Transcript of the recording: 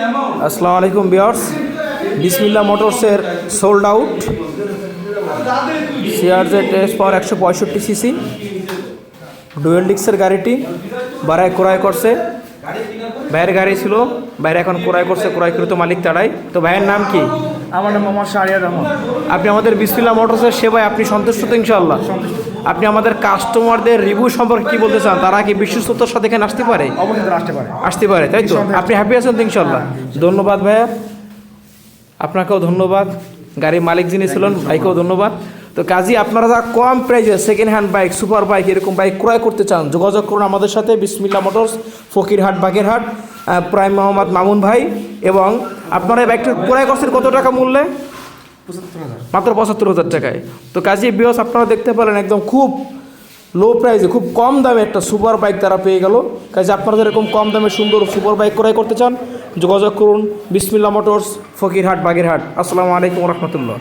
আসসালামু আলাইকুম ভিউয়ার্স, বিসমিল্লাহ মোটরসের sold out CRZ S power 165 CC dual ডিক্সের গাড়িটি বারায় ক্রয় করছে। ভাইয়ের গাড়ি ছিল, ভাইয়ের এখন ক্রয় করছে, ক্রয়কৃত মালিক তারাই। তো ভাইয়ের নাম কি? আমার নাম মোহাম্মদ শাহরিয়ার রহমান। আপনি আমাদের বিসমিল্লাহ মোটরসের সেবায় আপনি সন্তুষ্ট তো ইনশাআল্লাহ? আপনি আমাদের কাস্টমারদের রিভিউ সম্পর্কে কি বলতে চান? তারা কি বিশ্বস্ততার সাথে এখানে আসতে পারে? অবশ্যই আসতে পারে। আসতে পারে, তাই তো? আপনি হ্যাপি আছেন তো ইনশাআল্লাহ? ধন্যবাদ ভাইয়া, আপনাকেও ধন্যবাদ। গাড়ির মালিক যিনি ছিলেন ভাইকেও ধন্যবাদ। তো কাজী আপনারা যা কম প্রাইজে second hand bike, super bike, এরকম বাইক ক্রয় করতে চান, যোগাযোগ করুন আমাদের সাথে। বিসমিল্লাহ মোটরস, ফকিরহাট, বাগেরহাট, প্রাইম মোহাম্মদ মামুন ভাই। এবং আপনারা এই বাইকটা ক্রয় করছেন কত টাকা মূল্যে? ৭৫,০০০। মাত্র ৭৫,০০০ টাকায়। তো কাজী বিয়স আপনারা দেখতে পেলেন একদম খুব লো প্রাইসে, খুব কম দামে একটা সুপার বাইক তারা পেয়ে গেল। কাজে আপনারা এরকম কম দামে সুন্দর সুপার বাইক ক্রয় করতে চান, যোগাযোগ করুন বিসমিল্লাহ মোটরস, ফকিরহাট, বাগেরহাট। আসসালামু আলাইকুম রহমতুল্লাহ।